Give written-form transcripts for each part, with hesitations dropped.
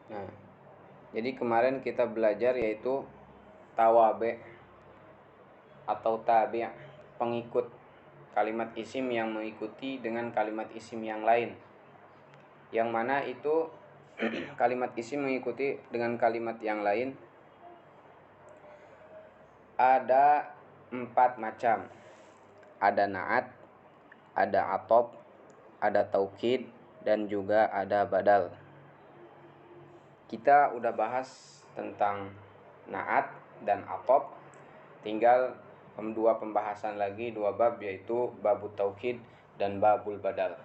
Nah, jadi kemarin kita belajar yaitu tawabe atau tabi', pengikut kalimat isim yang mengikuti dengan kalimat isim yang lain. Yang mana itu kalimat isim mengikuti dengan kalimat yang lain ada 4 macam. Ada na'at, ada atop, ada taukid, dan juga ada badal. Kita udah bahas tentang na'at dan atop. Tinggal 2 pembahasan lagi, 2 bab, yaitu babut taukid dan babul badal.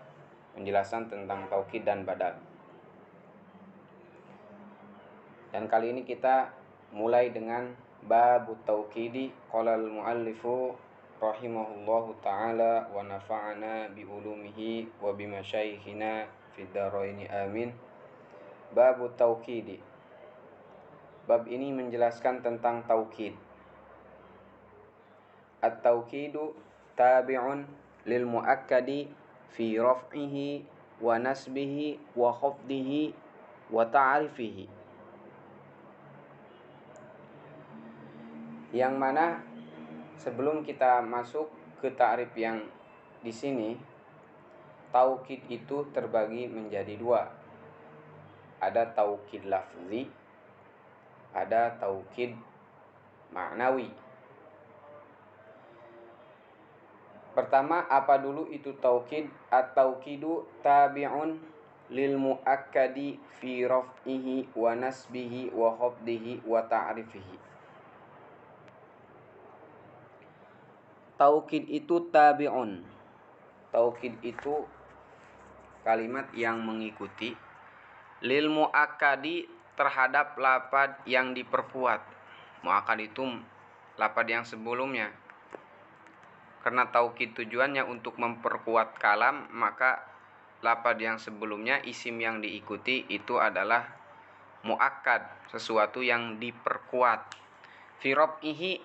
Penjelasan tentang taukid dan badal. Dan kali ini kita mulai dengan babut taukidi. Qala al-muallifu rahimahullahu ta'ala wa nafa'ana bi ulumihi wa bi masyayikhina fid dharaini amin. Babut taukidi. Bab ini menjelaskan tentang taukid. At-taukidu tabi'un lil muakkadi fi raf'ihi wa nasbihi wa khafdihi wa ta'rifihi. Yang mana sebelum kita masuk ke ta'rif yang di sini, taukid itu terbagi menjadi 2. Ada taukid lafzi, ada taukid ma'nawi. Pertama, apa dulu itu taukid? At-taukidu tabi'un lil muakkadi fi raf'ihi wa nasbihi wa khafdihi wa ta'rifihi. Taukid itu tabi'un. Taukid itu kalimat yang mengikuti lil muakkadi, terhadap lafaz yang diperkuat. Muakkad itu lafaz yang sebelumnya. Karena taukid tujuannya untuk memperkuat kalam, maka lafaz yang sebelumnya, isim yang diikuti itu adalah muakkad, sesuatu yang diperkuat. Fi raf'ihi,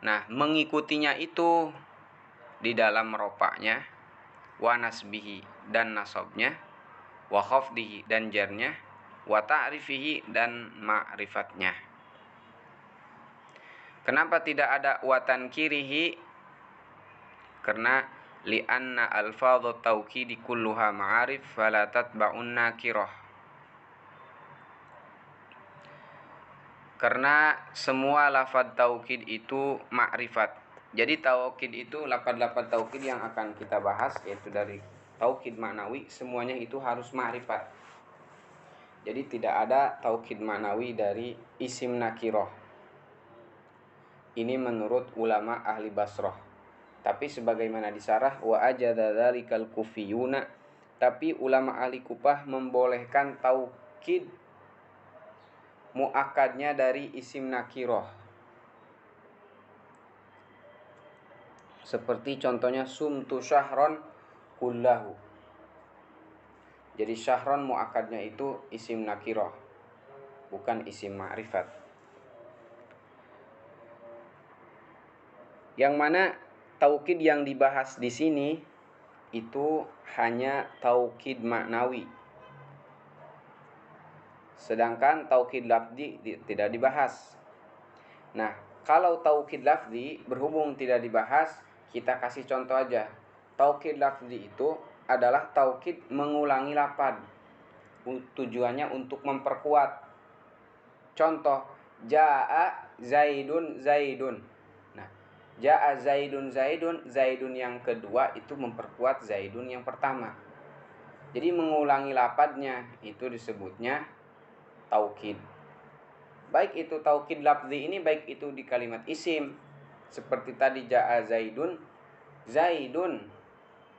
nah mengikutinya itu di dalam rofa'nya, wa nasbihi dan nasabnya, wa khafdihi dan jarnya, wa ta'rifihi dan ma'rifatnya. Kenapa tidak ada wa tankirihi? Karena li'anna alfadhu taukidi kulluha ma'arif fala tatba'un nakirah. Karena semua lafaz taukid itu ma'rifat. Jadi taukid itu, lafaz-lafaz taukid yang akan kita bahas, yaitu dari taukid ma'nawi, semuanya itu harus ma'rifat. Jadi tidak ada taukid ma'nawi dari isim nakirah. Ini menurut ulama ahli Basrah. Tapi sebagaimana disarah, wa ajada dzalikal kufiyuna, tapi ulama ahli Kufah membolehkan taukid muakkadnya dari isim nakirah. Seperti contohnya sumtu syahron kullahu. Jadi syahron muakkadnya itu isim nakirah, bukan isim ma'rifat. Yang mana taukid yang dibahas di sini itu hanya taukid maknawi. Sedangkan taukid lafzi tidak dibahas. Nah, kalau taukid lafzi berhubung tidak dibahas, kita kasih contoh aja. Taukid lafzi itu adalah taukid mengulangi lafaz. Tujuannya untuk memperkuat. Contoh, jaa zaidun zaidun. Nah, jaa zaidun zaidun, zaidun yang kedua itu memperkuat zaidun yang pertama. Jadi mengulangi lafadznya itu disebutnya taukid. Baik itu taukid lafzi ini, baik itu di kalimat isim. Seperti tadi jaa zaidun, zaidun.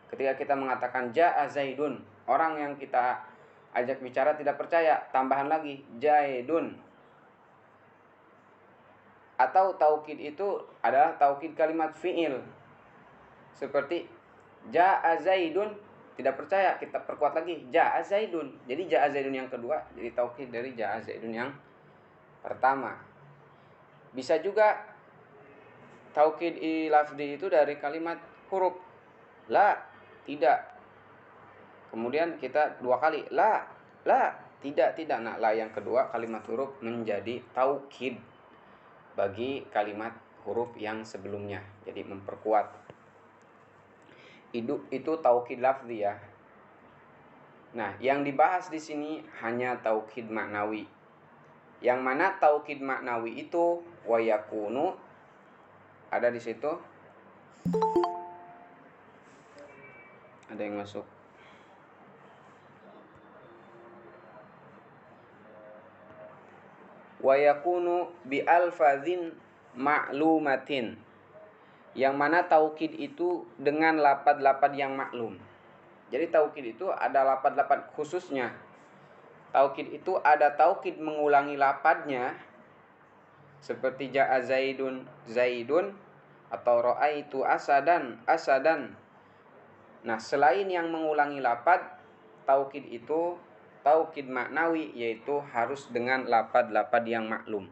Ketika kita mengatakan jaa zaidun, orang yang kita ajak bicara tidak percaya, tambahan lagi zaidun. Atau taukid itu adalah taukid kalimat fi'il. Seperti jaa zaidun, tidak percaya, kita perkuat lagi jaa zaidun. Jadi jaa zaidun yang kedua jadi taukid dari jaa zaidun yang pertama. Bisa juga taukid lafzi itu dari kalimat huruf. La, tidak. Kemudian kita 2 kali la, Tidak nak la yang kedua kalimat huruf menjadi taukid bagi kalimat huruf yang sebelumnya. Jadi memperkuat. Itu taukid lafzi ya. Nah, yang dibahas di sini hanya taukid maknawi. Yang mana taukid maknawi itu wa yakunu ada di situ. Ada yang masuk. Wa yakunu bi alfazin ma'lumatin. Yang mana taukid itu dengan lapad-lapad yang maklum. Jadi taukid itu ada lapad-lapad khususnya. Taukid itu ada taukid mengulangi lapadnya seperti ja'a zaidun zaidun atau ra'aitu asadan asadan. Nah, selain yang mengulangi lapad, taukid itu taukid maknawi, yaitu harus dengan lapad-lapad yang maklum.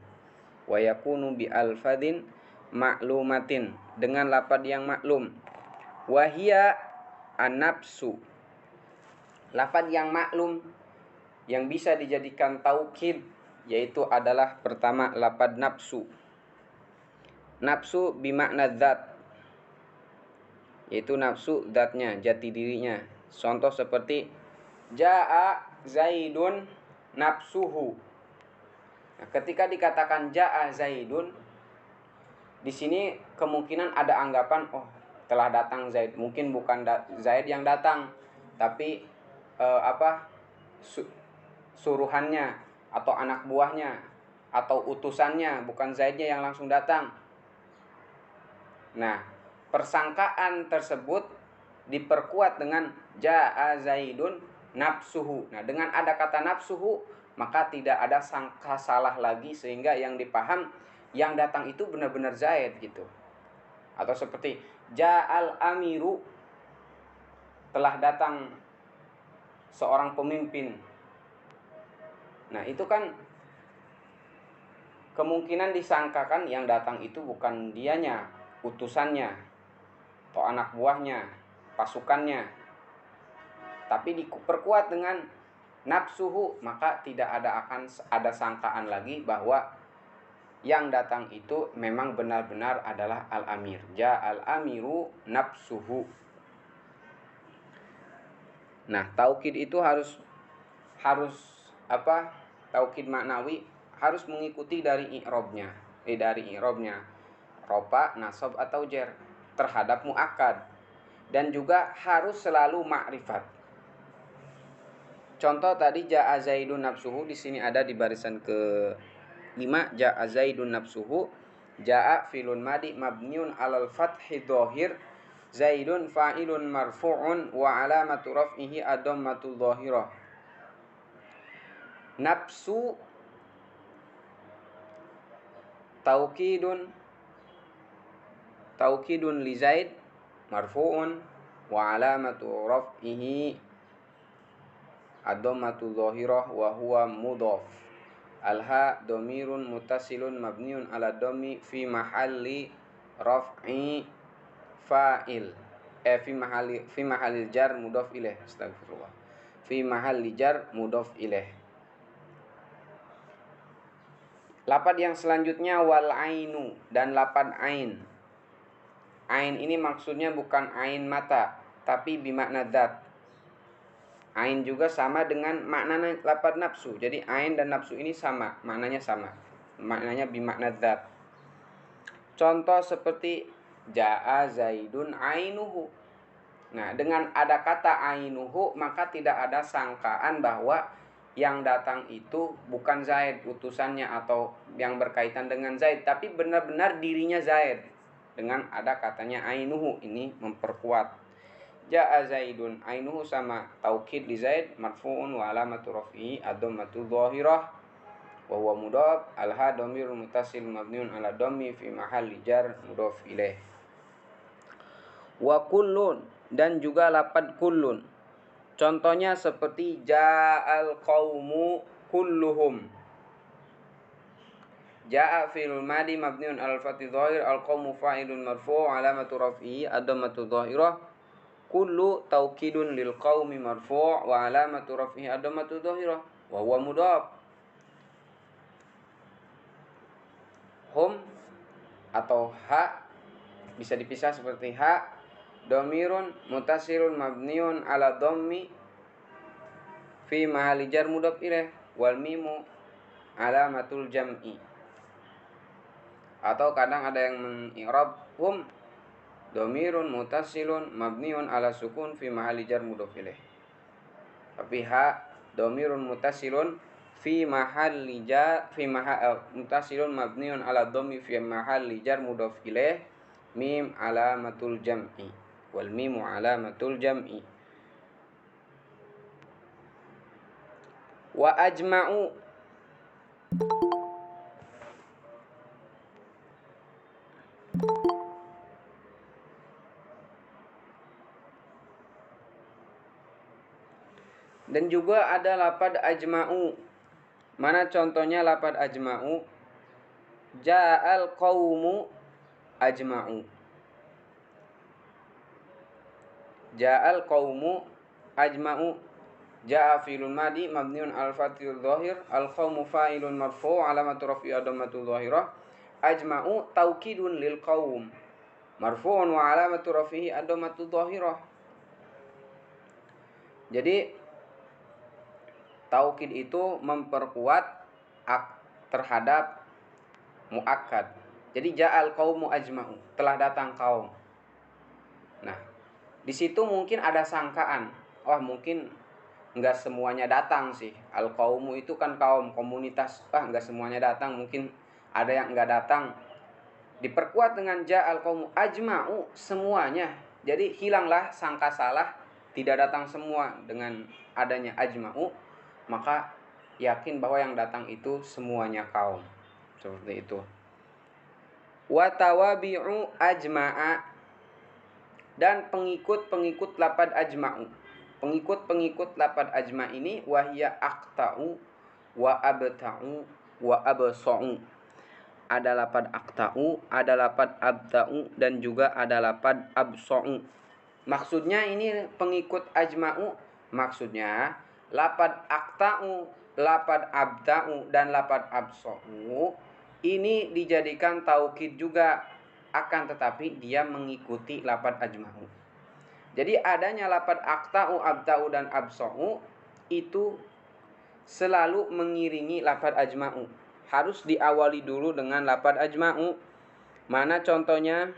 Wa yakunu bi alfadin maklumatin, dengan lapad yang maklum. Wa hiya an-nafsu. Lapad yang maklum yang bisa dijadikan taukid yaitu adalah pertama lapad nafsu. Nafsu bimakna zat, yaitu nafsu zatnya, jati dirinya. Contoh seperti ja'a zaidun nafsuhu. Nah, ketika dikatakan ja'a zaidun, di sini kemungkinan ada anggapan telah datang Zaid. Mungkin bukan Zaid yang datang, tapi suruhannya atau anak buahnya atau utusannya, bukan Zaidnya yang langsung datang. Nah, persangkaan tersebut diperkuat dengan ja'a zaidun nafsuhu. Nah, dengan ada kata nafsuhu, maka tidak ada sangka salah lagi, sehingga yang dipaham yang datang itu benar-benar Zaid gitu. Atau seperti ja'al amiru, telah datang seorang pemimpin. Nah, itu kan kemungkinan disangkakan yang datang itu bukan dianya, utusannya atau anak buahnya, pasukannya, tapi diperkuat dengan nafsuhu, maka tidak akan ada sangkaan lagi bahwa yang datang itu memang benar-benar adalah al-amir. Ja'al amiru nafsuhu. Nah, taukid itu harus taukid maknawi harus mengikuti dari i'rabnya. Rofa, nasab atau jar terhadap muakkad, dan juga harus selalu ma'rifat. Contoh tadi ja'a zaidun nafsuhu, di sini ada di barisan ke-5, ja'a zaidun nafsuhu, ja'a filun madi mabniun alal fathi dhahir, zaidun fa'ilun marfu'un wa alamatu raf'ihi ad-dhammatu dhahirah. Nafsu taukidun li zaid marfu'un wa alamatu raf'ihi ad-dhammatu dhahirah wa huwa mudhaf. Alha dhamirun muttasilun mabniun ala dhammi fi mahalli raf'i fa'il. Fi mahalli jar mudhaf ilaih. Astagfirullah. Fi mahalli jar mudhaf ilaih. Lapad yang selanjutnya wal ainu, dan lapad ain. Ain ini maksudnya bukan ain mata, tapi bimakna dzat. Ain juga sama dengan makna lapad nafsu. Jadi ain dan nafsu ini sama, maknanya sama. Maknanya bimakna dzat. Contoh seperti ja'a zaidun ainuhu. Nah, dengan ada kata ainuhu, maka tidak ada sangkaan bahwa yang datang itu bukan Zaid utusannya atau yang berkaitan dengan Zaid, tapi benar-benar dirinya Zaid. Dengan ada katanya ainuhu, ini memperkuat. Ja'a zaidun ainuhu sama taukid li Zaid marfu'un wa alamatu raf'ihi ad-dhammatu dhahirah wa huwa mudhaf. Alha dhamirun muttasil mabniun ala dhammi fi mahalli jar mudhaf ilaih. Wa kullun, dan juga lapad kullun. Contohnya seperti ja'al qaumu kulluhum. Ja'a fi'il madi mabniun 'alal fathi dhahir, al qaumu fa'ilun marfu' 'alamatu raf'ihi ad-dhammatu dhahirah kullu taukidun lil qaumi marfu' wa alamatu raf'ihi ad-dhammatu dhahirah wa huwa mudhaf. Hum atau ha bisa dipisah seperti ha dhamirun mutasilun mabniun ala dhammi fi mahalli jar mudhaf ilaih wal mimu alamatul jam'i. Atau kadang ada yang mengi'rab hum dhamirun mutasilun mabniun ala sukun fi mahalli jar mudhaf ilaih. Tapi ha dhamirun mutasilun mutasilun mabniun ala dhammi fi mahalli jar mudhaf ilaih mim alamatul jam'i wal mimu alamatul jam'i. Wa ajma'u dan juga ada lapad ajma'u. Mana contohnya lapad ajma'u? Ja'al qaumu ajma'u. Ja'al qaumu ajma'u. Ja'a fi'lun madi mabniun al fathil dhahir, al qaumu fa'ilun marfu' alamatu raf'i ad-dhammatu dhahirah. Ajma'u taukidun lil qaum marfu'un wa alamatu raf'ihi ad-dhammatu dhahirah. Jadi taukid itu memperkuat terhadap muakkad. Jadi ja'al qaumu ajma'u, telah datang kaum. Nah, di situ mungkin ada sangkaan, mungkin enggak semuanya datang sih. Al qaumu itu kan kaum, komunitas. Enggak semuanya datang, mungkin ada yang enggak datang. Diperkuat dengan ja'al qaumu ajma'u, semuanya. Jadi hilanglah sangka salah, tidak datang semua dengan adanya ajma'u, maka yakin bahwa yang datang itu semuanya kaum. Seperti itu. Wa tawabi'u ajma'a, dan pengikut-pengikut lapad ajma'u. Pengikut-pengikut lapad ajma' ini wahya aqta'u wa abta'u wa absa'u. Ada lapad aqta'u, ada lapad abta'u, dan juga ada lapad absa'u. Maksudnya ini pengikut ajma'u, maksudnya lapad aqta'u, lapad abta'u, dan lapad absa'u ini dijadikan taukid juga, akan tetapi dia mengikuti lapad ajma'u. Jadi adanya lapad aqta'u, abta'u, dan absa'u itu selalu mengiringi lapad ajma'u. Harus diawali dulu dengan lapad ajma'u. Mana contohnya?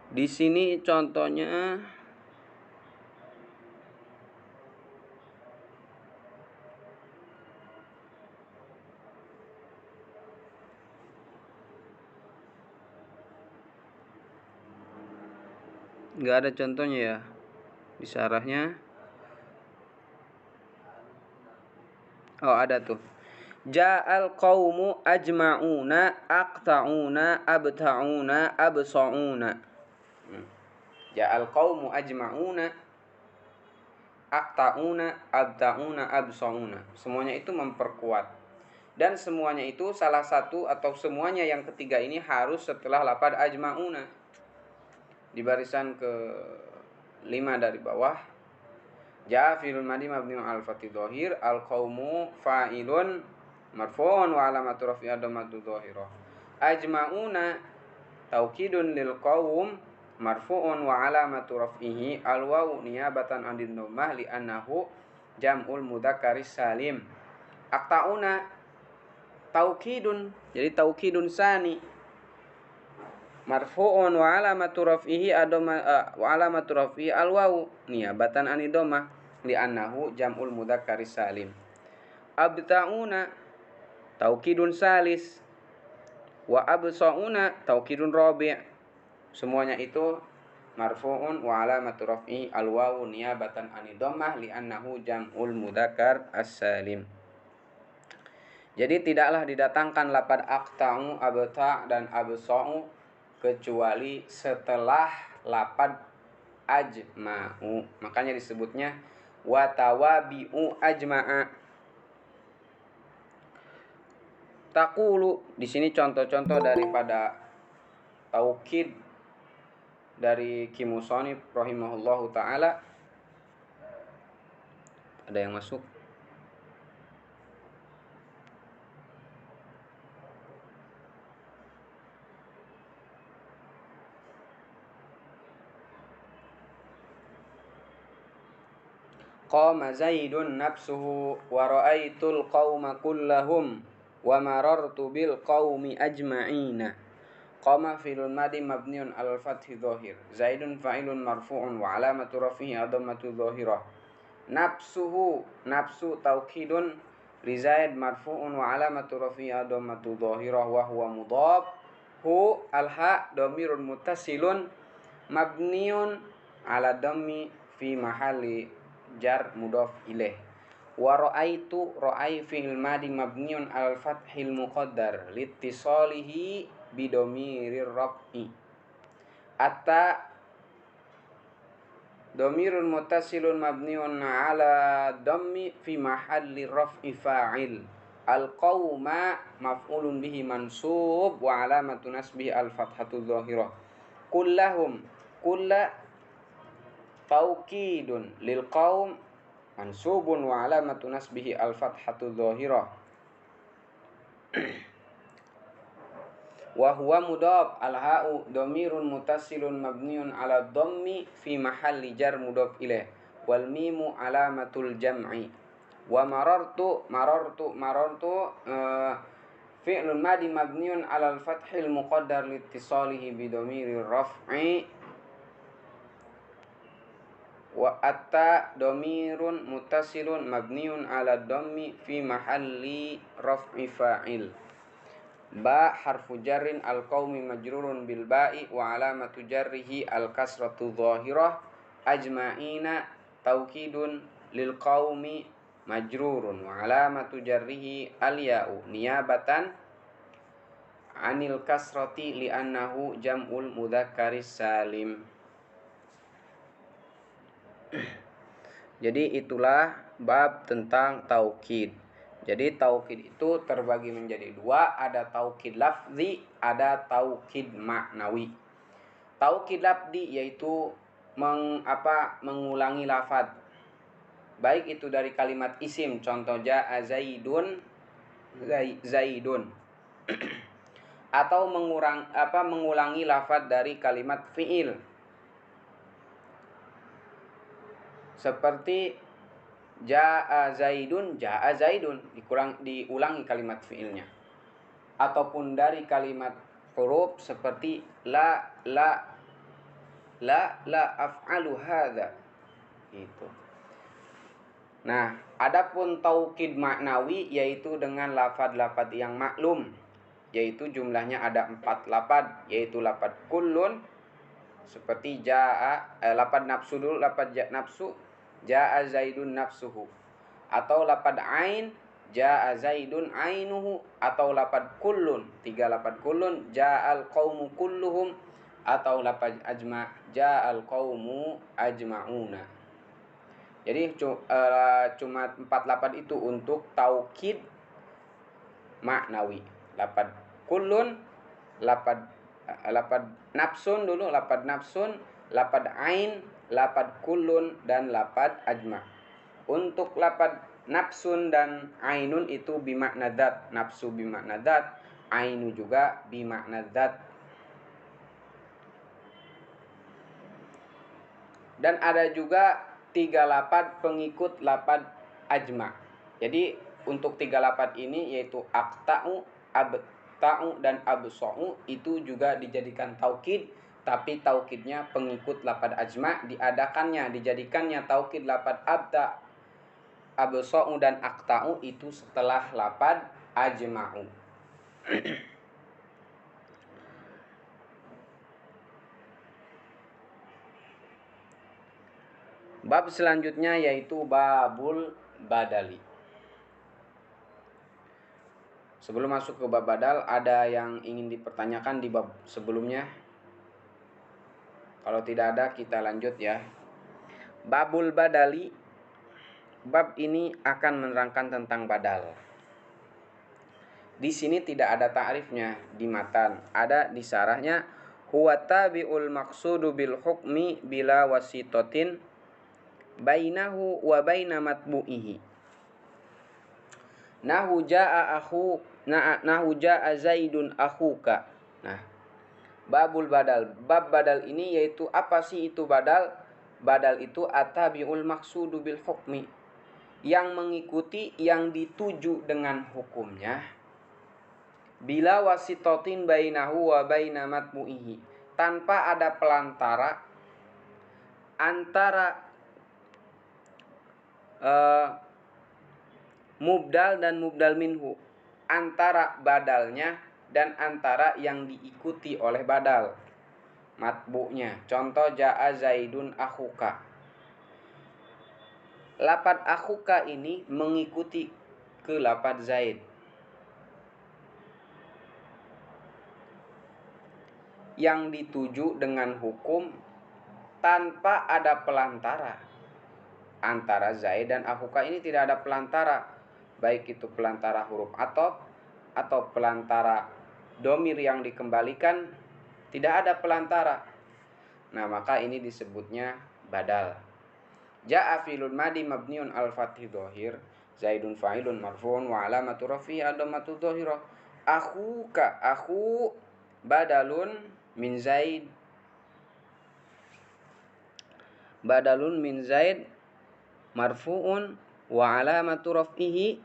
Di sini contohnya nggak ada contohnya ya di syarahnya. Ada tuh. Ja'al qaumu ajma'una aqta'una abta'una absa'una. Ja'al qaumu ajma'una aqta'una abta'una absa'una. Semuanya itu memperkuat. Dan semuanya itu salah satu atau semuanya yang ketiga ini harus setelah lapad ajma'una. Di barisan ke-5 dari bawah. Ja'a fi'lun madi mabniun al fathil dhahir, al qaumu fa'ilun marfu'un wa alamatu raf'i ad-dhammatu dhahirah. Ajma'una taukidun lil qaum marfu'un wa alamatu raf'ihi al wawu niyabatan 'anil dhammah li annahu jam'ul mudzakkaris salim. Aqta'una taukidun, jadi taukidun sani marfu'un wa alamatu raf'ihi al wawu niyabatan 'anil dhammah li annahu jam'ul mudzakkaris salim. Abta'una taukidun salis wa absa'una taukidun rabi'. Semuanya itu marfu'un wa alamatu raf'ihi al wawu niyabatan 'anil dhammah li annahu jam'ul mudzakkar as-salim. Jadi tidaklah didatangkan lapad aqta'u, abta' dan absa'u kecuali setelah lapad ajma'u. Makanya disebutnya wa tawabi'u ajma'a. Taqulu, di sini contoh-contoh daripada taukid dari Ki Musonif rahimahullahu taala. Ada yang masuk? Qama Zaidun nafsuhu wa ra'aitul qauma kullahum wa marartu bil qaumi ajma'ina. Qama fi'lun madi mabniun alal fathi dhahir. Zaidun fa'ilun marfu'un wa alamatu rafihi adhammatu dhahirah. Nafsuhu, nafsu taukidun li Zaid marfu'un wa alamatu rafihi adhammatu dhahirah wa huwa mudhaf. Hu alha dhamirun muttasilun mabniun ala dhammi fi mahalli jar mudhaf ilaih. Wa ra'aitu, ra'i fi'il madi mabniun al fathil muqaddar litisalihi bidomirir raf'i. Atta domirun muttasilun mabniun ala dhammi fi mahalli raf'i fa'il. Al qauma maf'ulun bihi mansub wa alamatu nasbihi al fathatu dhahirah. Kullahum, kulla taukidun lil qaum mansubun wa alamatu nasbihi al fathatu dhahirah. Wa huwa mudhaf al ha'u dhamirun muttasilun mabniun ala dhammi fi mahalli jar mudhaf ilaih wal mimu alamatul jam'i. Wa marartu fi'lun madi mabniun ala al fathil muqaddar liittisalihi bi dhamirir raf'i. Wa atta dhamirun muttasilun mabniun ala dhammi fi mahalli raf'i fa'il. Ba harfu jarrin al qaumi majrurun bil ba'i wa alamatu jarrihi al kasratu dhahirah. Ajma'ina taukidun lil qaumi majrurun wa alamatu jarrihi al ya'u niyabatan anil kasrati li'annahu jam'ul mudzakkaris salim. Jadi itulah bab tentang taukid. Jadi taukid itu terbagi menjadi dua, ada taukid lafzi, ada taukid maknawi. Taukid lafzi yaitu mengulangi lafaz. Baik itu dari kalimat isim, contoh ja'a zaidun, zaidun. Atau mengulangi lafaz dari kalimat fi'il. Seperti ja'a zaidun, diulangi kalimat fi'ilnya. Ataupun dari kalimat huruf seperti la af'alu hadza. Gitu. Nah, adapun taukid maknawi yaitu dengan lafaz-lafaz yang maklum, yaitu jumlahnya ada 4 lafaz, yaitu lafaz kullun seperti ja'a, lafaz nafsu dulu, lafaz nafsu ja'a zaidun nafsuhu, atau lafaz ain ja'a zaidun ainuhu, atau lafaz kullun, 3 lafaz kullun ja'al qaumu kulluhum, atau lafaz ajma ja'al qaumu ajma'una. Jadi cuma 4 lafaz itu untuk taukid maknawi. Lafaz kullun, lafaz nafsun dulu, lafaz nafsun, lafaz ain, lafaz kullun, dan lafaz ajma. Untuk lafaz nafsun dan ainun itu bimakna dzat, nafsu bimakna dzat, ainu juga bimakna dzat. Dan ada juga 3 lafaz pengikut lafaz ajma. Jadi untuk 3 lafaz ini yaitu aqta'u, abta'u, dan absa'u itu juga dijadikan taukid, tapi taukidnya pengikut lafaz ajma. Dijadikannya taukid lafaz abta, absa'u, dan aqta'u itu setelah lafaz ajma'u. Bab selanjutnya yaitu babul badali. Sebelum masuk ke bab badal, ada yang ingin dipertanyakan di bab sebelumnya? Kalau tidak ada, kita lanjut ya. Babul badali. Bab ini akan menerangkan tentang badal. Di sini tidak ada ta'rifnya di matan, ada di syarahnya. huwa tabi'ul maqsudu bil hukmi bila wasitatin bainahu wa baina matbu'ihi. Nahu jaa Zaidun akhuka. Nah, babul badal. Bab badal ini yaitu apa sih itu badal? Badal itu atabiul maksudu bil hukmi, yang mengikuti yang dituju dengan hukumnya, bila wasitotin bainahu wa baina matbu'ihi, tanpa ada pelantara antara mubdal dan mubdal minhu, antara badalnya dan antara yang diikuti oleh badal matbu'nya. Contoh jaa Zaidun akhuka. Lafaz akhuka ini mengikuti ke lafaz Zaid. Yang dituju dengan hukum tanpa ada pelantara. Antara Zaid dan akhuka ini tidak ada pelantara, baik itu pelantara huruf atau pelantara domir yang dikembalikan, tidak ada pelantara. Nah, maka ini disebutnya badal. Ja'a fi'lun madi mabniun al-fathi dhahir, Zaidun fa'ilun marfu'un wa alamatu rafi'i ad-dhammatu dhahirah. Akhuka, akhu badalun min Zaid. Badalun min Zaid marfu'un wa alamatu raf'ihi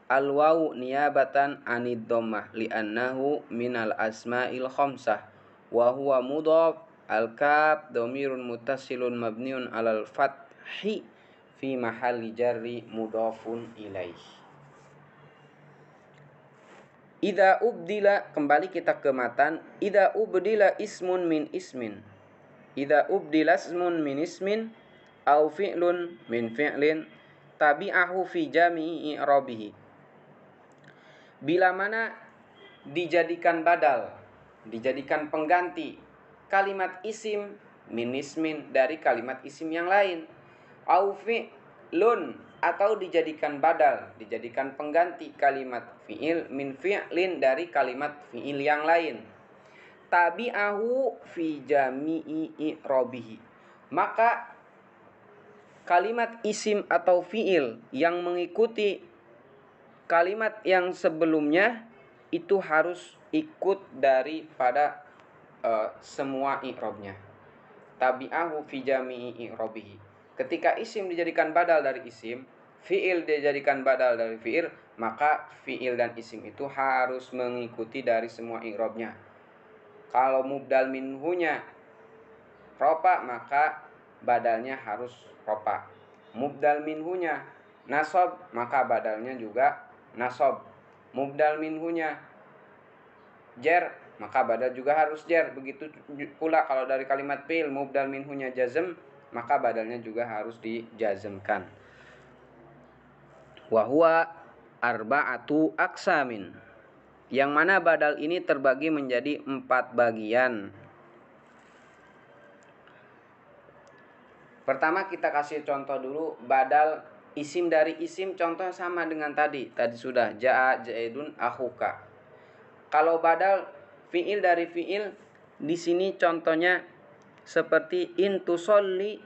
al-wawu niyabatan anid dhammah li'annahu minal asma'il khamsah wa huwa mudhaf. Al-kaf dhamirun muttasilun mabniun 'alal fathi fi mahalli jarri mudhafun ilaih. Idza ubdila, kembali kita ke matan. Idza ubdila ismun min ismin. Idza ubdila ismun min ismin au fi'lun min fi'lin tabi'ahu fi jami'i i'rabihi. Bila mana dijadikan badal, dijadikan pengganti kalimat isim min ismin dari kalimat isim yang lain, au fi'lun, atau dijadikan badal, dijadikan pengganti kalimat fi'il min fi'lin dari kalimat fi'il yang lain, tabi'ahu fi jami'i i'rabihi, maka kalimat isim atau fi'il yang mengikuti kalimat yang sebelumnya itu harus ikut daripada semua i'rabnya. Tabi'ahu fi jami'i i'rabihi. Ketika isim dijadikan badal dari isim, fi'il dijadikan badal dari fi'il, maka fi'il dan isim itu harus mengikuti dari semua i'rabnya. Kalau mubdal minhunya ropa, maka badalnya harus ropa. Mubdal minhunya nasab, maka badalnya juga nasab. Mubdal minhunya jar, maka badal juga harus jar. Begitu pula kalau dari kalimat fi'il mubdal minhunya jazm, maka badalnya juga harus dijazmkan. Wa huwa arba'atu aqsamin, yang mana badal ini terbagi menjadi 4 bagian. Pertama kita kasih contoh dulu badal isim dari isim, contoh sama dengan tadi sudah jaa Zaidun akhuka. Kalau badal fi'il dari fi'il, di sini contohnya seperti in tusolli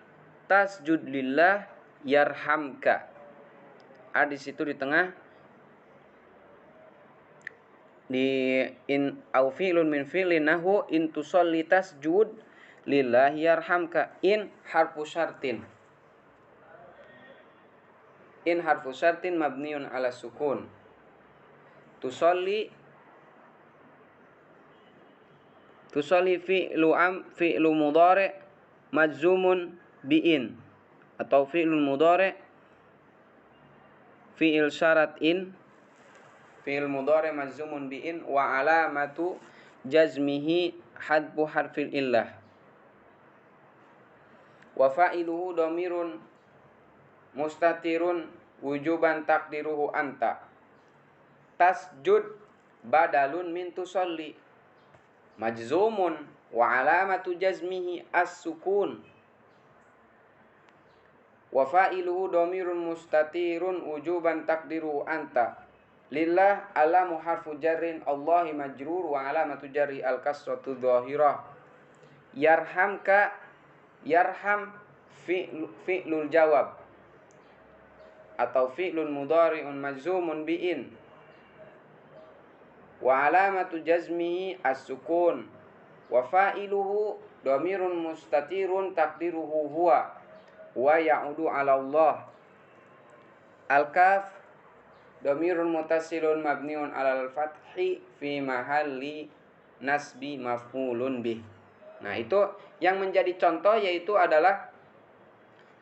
tasjud lillah yarhamka. Di situ di tengah di in au fi'lun min fi'lin nahu in tusolli tasjud lillah yarhamka. In harfu syartin. In harfu syartin mabniun ala sukun. Tusolli fi'lu mudhari' majzumun bi'in, atau fi'lul mudhari' fi'il syarat in, fi'il mudhari' majzumun bi'in wa alamatu jazmihi hadfu harfil illah. Wa fa'iluhu dhamirun mustatirun wujuban taqdiruhu anta. Tasjud badalun min tusolli majzumun wa alamatu jazmihi as-sukun. Wa fa'iluhu dhamirun mustatirun wujuban taqdiruhu anta. Lillah alamu harfu jarrin Allahi majrur wa alamatu jarri al-kasratu dhahirah. Yarhamka, yarham fi'lul jawab atau fi'lun mudhari'un majzumun bi'in wa alamatu jazmihi as-sukun wa fa'iluhu dhamirun mustatirun taqdiruhu huwa wa ya'udu 'ala Allah. Al-kaf dhamirun mutasilun mabniun 'alal fathi fi mahalli nasbi maf'ulun bih. Nah, itu yang menjadi contoh yaitu adalah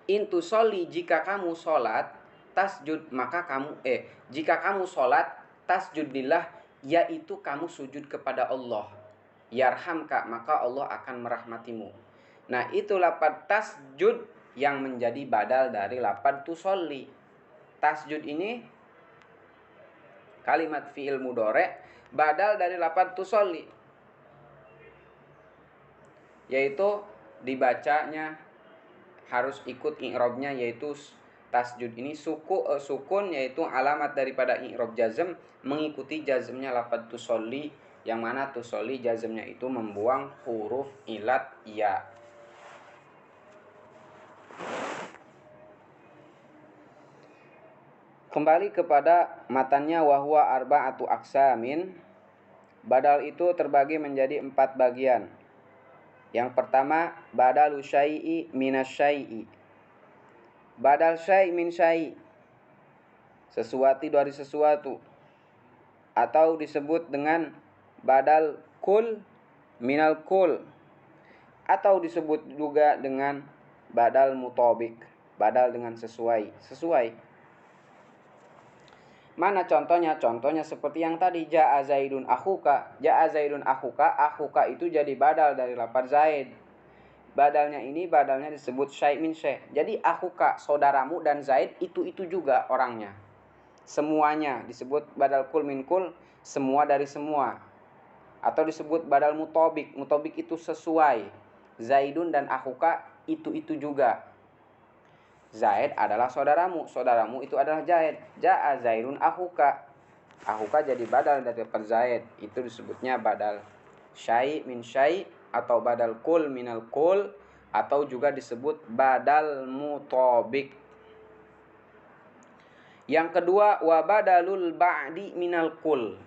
intusolli, jika kamu sholat, tasjud maka kamu jika kamu sholat tasjud lillah, yaitu kamu sujud kepada Allah. Yarhamka, maka Allah akan merahmatimu. Nah, itu lafaz tasjud yang menjadi badal dari lafaz tusolli. Tasjud ini kalimat fi'il mudhari' badal dari lafaz tusolli, yaitu dibacanya harus ikut i'rabnya, yaitu tasjud ini sukun yaitu alamat daripada i'rab jazm, mengikuti jazmnya lafaz tusolli, yang mana tusolli jazmnya itu membuang huruf ilat ya. Kembali kepada matannya, wahwa arba'atu aqsamin. Badal itu terbagi menjadi 4 bagian. Yang pertama, badalu syai'i minas syai'i. Badal syai' min syai', sesuatu dari sesuatu, atau disebut dengan badal kul minal kul, atau disebut juga dengan badal mutabik, badal dengan sesuai. Mana contohnya? Contohnya seperti yang tadi, ja'a zaidun akhuka. Ja'a zaidun akhuka, akhuka itu jadi badal dari lafaz zaid. Badalnya ini badalnya disebut syai' min syai'. Jadi akhuka, saudaramu, dan zaid itu juga orangnya. Semuanya disebut badal kul min kul, semua dari semua. Atau disebut badal mutabik. Mutabik itu sesuai. Zaidun dan akhuka itu juga. Zaid adalah saudaramu, saudaramu itu adalah Zaid. Ja'a Zaidun akhuka. Akhuka jadi badal dari lafaz Zaid. Itu disebutnya badal syai' min syai' atau badal kul minal kul, atau juga disebut badal mutabik. Yang kedua, wa badalul ba'di minal kul.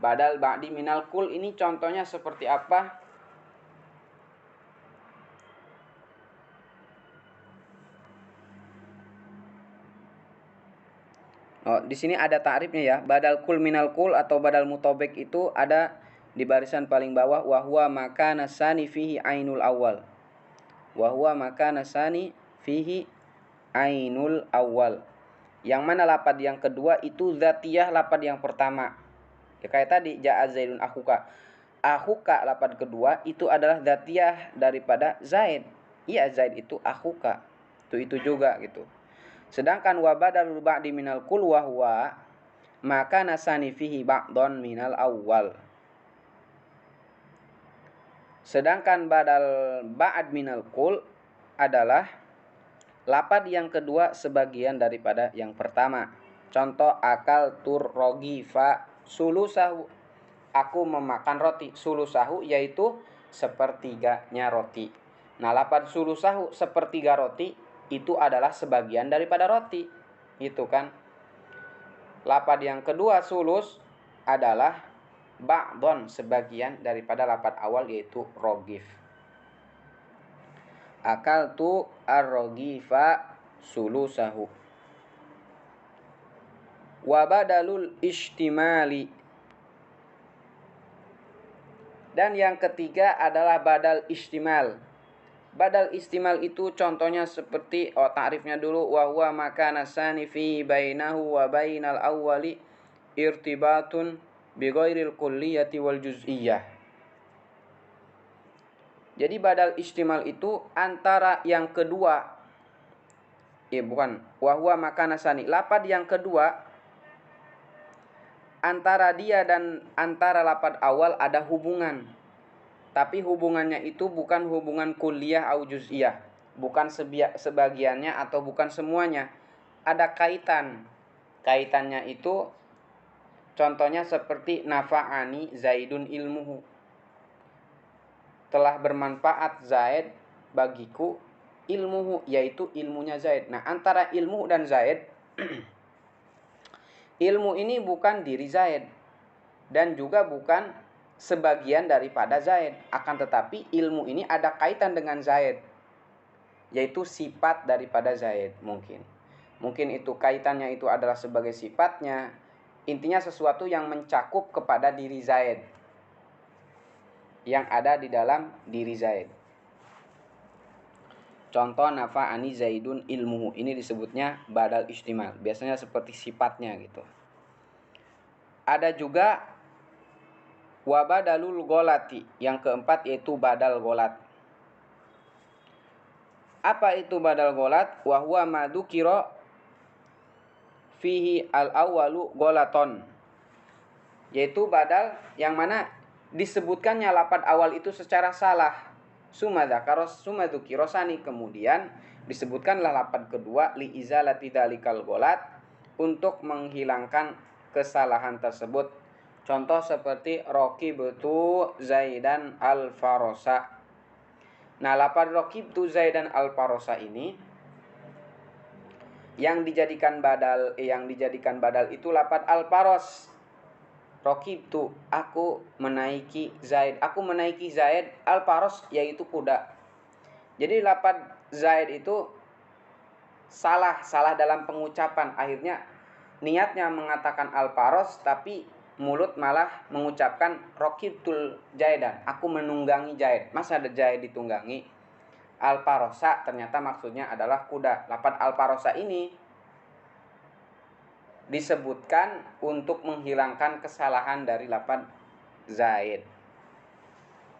Badal ba'di minal kul ini contohnya seperti apa? Oh, di sini ada ta'rifnya ya. Badal kul minal kul atau badal mutabik itu ada di barisan paling bawah, wa huwa makana sani fihi ainul awal. Wa huwa makana sani fihi ainul awal. Yang mana lafaz yang kedua itu dzatiyah lafaz yang pertama. Ya kayak tadi, ja'a zaidun akhuka. Akhuka lafaz kedua itu adalah dzatiyah daripada Zaid. Iya, Zaid itu akhuka. Itu juga gitu. Sedangkan wa badalul ba'di minal kul wa huwa maka nasani fihi ba'don minal awal. Sedangkan badal ba'd minal kul adalah lafaz yang kedua sebagian daripada yang pertama. Contoh, akal tur rogi fa sulusahu. Aku memakan roti. Sulusahu yaitu sepertiganya roti. Nah, lafaz sulusahu sepertiga roti itu adalah sebagian daripada roti. Itu kan. Lafaz yang kedua sulus adalah ba'don, sebagian daripada lafaz awal yaitu rogif. Akal tu ar-rogifa sulusahu. Wa badalul istimali. Dan yang ketiga adalah badal istimal. Badal istimal itu contohnya seperti, ta'rifnya dulu, wa huwa makana sani fi bainahu wa bainal awwali irtibatun bi ghairil kulliyati wal juz'iyyah. Jadi badal istimal itu antara yang kedua, wa huwa makana sani, lafaz yang kedua antara dia dan antara lafaz awal ada hubungan. Tapi hubungannya itu bukan hubungan kulliyah atau juz'iyah, bukan sebagiannya atau bukan semuanya. Ada kaitan. Kaitannya itu Contohnya seperti nafa'ani Zaidun ilmuhu. Telah bermanfaat Zaid bagiku ilmuhu, yaitu ilmunya Zaid. Nah, antara ilmu dan Zaid, ilmu ini bukan diri Zaid dan juga bukan sebagian daripada Zaid. Akan tetapi ilmu ini ada kaitan dengan Zaid, yaitu sifat daripada Zaid mungkin. Mungkin itu kaitannya itu adalah sebagai sifatnya. Intinya sesuatu yang mencakup kepada diri Zaid, yang ada di dalam diri Zaid. Contoh nafa'ani Zaidun ilmuhu, ini disebutnya badal istimal. Biasanya seperti sifatnya gitu. Ada juga wabadalul golati, yang keempat yaitu badal golat. Apa itu badal golat? Wahuwa madukiro fihi al-awwalu golaton, yaitu badal yang mana disebutkannya lafaz awal itu secara salah. Sumadukirosani, kemudian disebutkanlah lafaz kedua li izalati dalikal golat, untuk menghilangkan kesalahan tersebut. Contoh seperti raqibtu Zaidan al-Farosa. Nah, lafaz raqibtu Zaidan al-Farosa ini yang dijadikan badal itu lafaz al-faros. Raqibtu, aku menaiki Zaid. Aku menaiki Zaid al-faros, yaitu kuda. Jadi lafaz Zaid itu salah dalam pengucapan. Akhirnya niatnya mengatakan al-faros, tapi mulut malah mengucapkan raqibtul Zaidan. Aku menunggangi Zaid. Masa ada Zaid ditunggangi? Al-farosa ternyata maksudnya adalah kuda. Lafaz al-farosa ini disebutkan untuk menghilangkan kesalahan dari lafaz Zaid.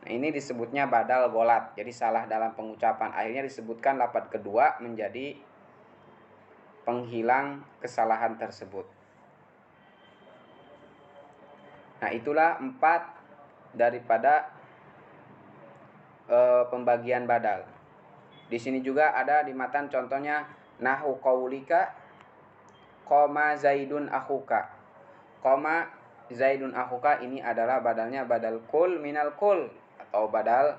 Nah, ini disebutnya badal golat. Jadi salah dalam pengucapan. Akhirnya disebutkan lafaz kedua menjadi penghilang kesalahan tersebut. Nah, itulah 4 daripada pembagian badal. Di sini juga ada di matan contohnya nahu qaulika qoma Zaidun akhuka. Qoma Zaidun akhuka ini adalah badalnya badal kul minal kul, atau badal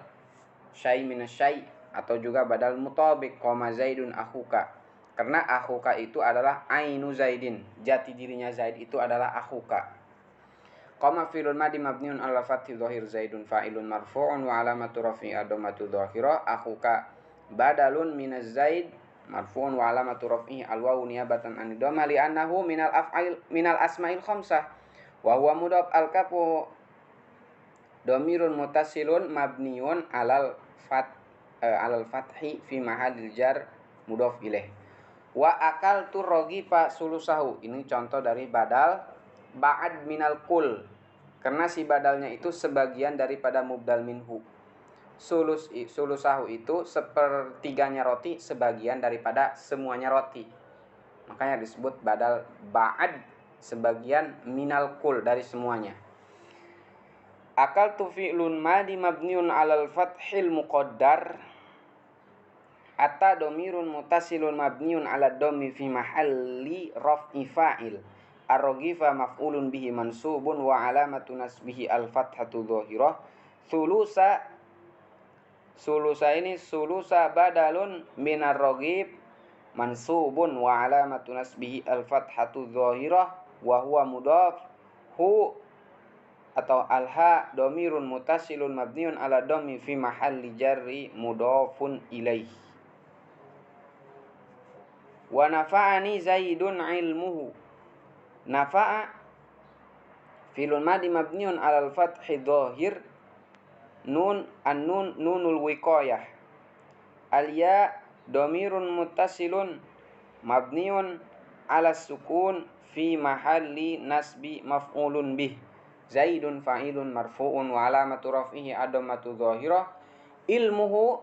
syai minas syai, atau juga badal mutabik qoma Zaidun akhuka. Karena akhuka itu adalah ainu Zaidin, jati dirinya Zaid itu adalah akhuka. Qoma fi'lun madi mabniun ala fathi dhahir Zaidun fa'ilun marfu'un wa alamatu rafi'i ad-dhammatu dhahira. Akhuka badalun minaz Zaid marfu'un wa alamatu raf'ihi al-wawu niyabatan an dhamma li annahu minal asma'il khamsah wa huwa mudhaf al-kafu dhamirun muttasilun mabniun alal fathi fi mahallil jar mudhaf ilaih. Wa akaltu ragifa sulusahu, ini contoh dari badal ba'ad minal kul, karena si badalnya itu sebagian daripada mubdal minhu. Sulusahu itu sepertiganya roti, sebagian daripada semuanya roti. Makanya disebut badal ba'ad, sebagian minal kul, dari semuanya. Akaltu fi'lun madi mabniun alal fathil muqaddar, atta domirun mutasilun mabniun ala dhammi fi mahalli raf'i fa'il. Ar-ragifa maf'ulun bihi mansubun wa alamatu nasbihi al-fathatu dhahirah. Sulusa ini sulusa badalun minar ragib mansubun wa alamatu nasbihi al-fathatu dhahirah wa huwa mudhaf. Hu atau alha domirun mutasilun mabniun ala dhammi fi mahalli jarri mudhafun ilaih. Wa nafa'ani Zaidun ilmuhu. Nafa'a filun madi mabniun alal fathi dhahir nun an-nun nunul wiqayah. Al-ya dhamirun muttasilun mabniun ala sukun fi mahalli nasbi maf'ulun bih. Zaidun fa'ilun marfu'un wa alamatu raf'ihi ad-dhammatu dhahirah. Ilmuhu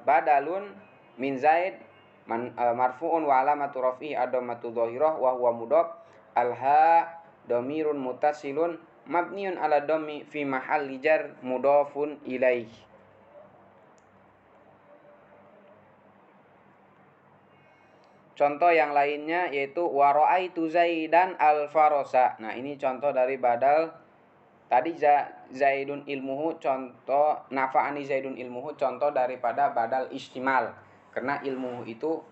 badalun min Zaid marfu'un wa alamatu raf'ihi ad-dhammatu dhahirah wa huwa mudhaf. Al-ha dhamirun muttasilun mabniun ala dhammi fi mahalli jar mudhafun ilaih. contoh yang lainnya yaitu wa ra'aitu Zaidan al-farosa. Nah, ini contoh dari badal tadi Zaidun ilmuhu, contoh nafa'ani Zaidun ilmuhu, contoh daripada badal istimal. Karena ilmuhu itu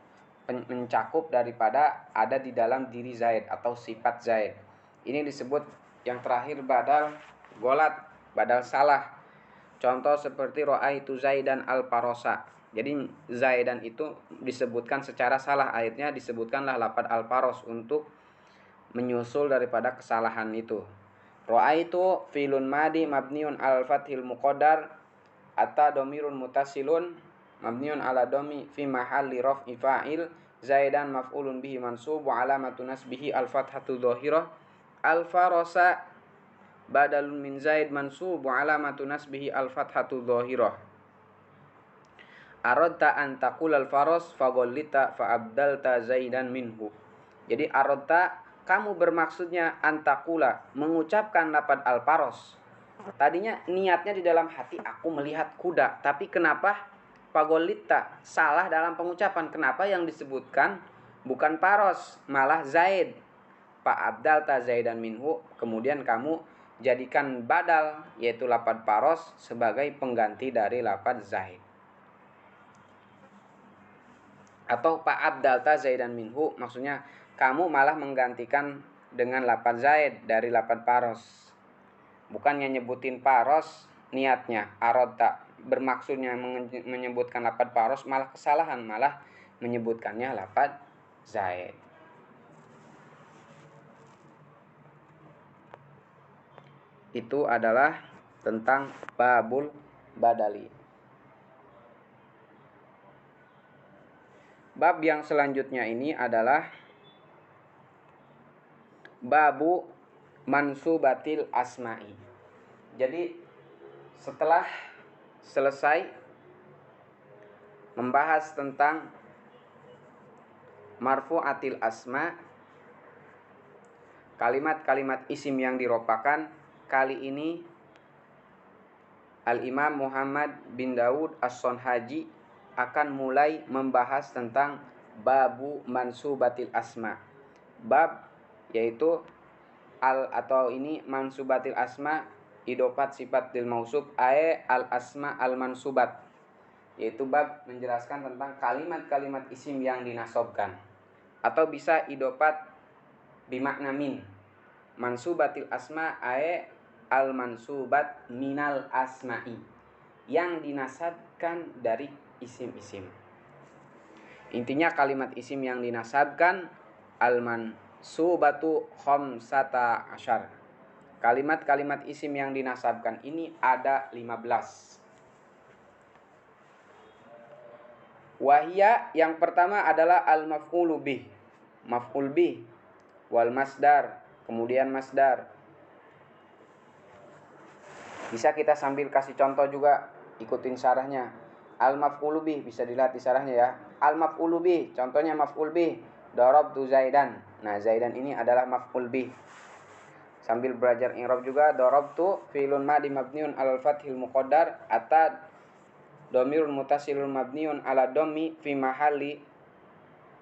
mencakup daripada ada di dalam diri Zaid atau sifat Zaid. Ini disebut yang terakhir badal golat, badal salah. Contoh seperti ra'aitu Zaidan al-farosa. Jadi Zaidan itu disebutkan secara salah, akhirnya disebutkanlah lafaz al-faros untuk menyusul daripada kesalahan itu. Ra'aitu filun madi mabniun al fathil muqaddar atta dhamirun mutasilun mabniun ala dhammi fi mahalli raf'i fa'il Zaidan maf'ulun bihi mansub wa alamatu nasbihi al fathatu dhahirah al farosa badalun min Zaid mansub wa alamatu nasbihi al fathatu dhahirah. Aradta an taqul al faros fagollita fa abdalta Zaidan minhu. Jadi aradta, kamu bermaksudnya antakula, mengucapkan lafaz al-faros. Tadinya niatnya di dalam hati aku melihat kuda, tapi kenapa pagolita salah dalam pengucapan? Kenapa yang disebutkan bukan faros, malah Zaid? Pak abdalta Zaidan minhu, kemudian kamu jadikan badal yaitu lafaz faros sebagai pengganti dari lafaz Zaid. Atau Pak abdalta Zaidan minhu, maksudnya kamu malah menggantikan dengan lafaz Zaid dari lafaz faros. Bukannya nyebutin faros niatnya, aradta bermaksudnya menyebutkan lafaz faros, malah kesalahan, malah menyebutkannya lafaz Zaid. Itu adalah tentang babul badali. Bab yang selanjutnya ini adalah babu mansubatil asma'i. Jadi setelah selesai membahas tentang marfu'atil asma, kalimat-kalimat isim yang diropakan, kali ini Al-Imam Muhammad bin Daud As-Sonhaji akan mulai membahas tentang babu mansubatil asma. Bab yaitu atau ini mansubatil asma idofat sifat dil mausuf al asma al mansubat, yaitu bab menjelaskan tentang kalimat-kalimat isim yang dinasobkan atau bisa idofat bimakna min. Mansubatil asma al mansubat minal asma'i, yang dinasabkan dari isim-isim. Intinya kalimat isim yang dinasabkan al mansubatu khamsata asyar. Kalimat-kalimat isim yang dinasabkan ini ada 15. Wahia, yang pertama adalah al maf'ulu bih, maf'ul bih, wal masdar, kemudian masdar. Bisa kita sambil kasih contoh juga, ikutin syarahnya. Al maf'ulu bih bisa dilihat di syarahnya ya. Al maf'ulu bih, contohnya maf'ul bih, darabtu Zaidan. Nah, Zaidan ini adalah maf'ul bih. Sambil belajar i'rab juga, darabtu fi'lun madi mabniun alal fathil muqaddar atta dhamirun mutasilun mabniun ala dhammi fi mahalli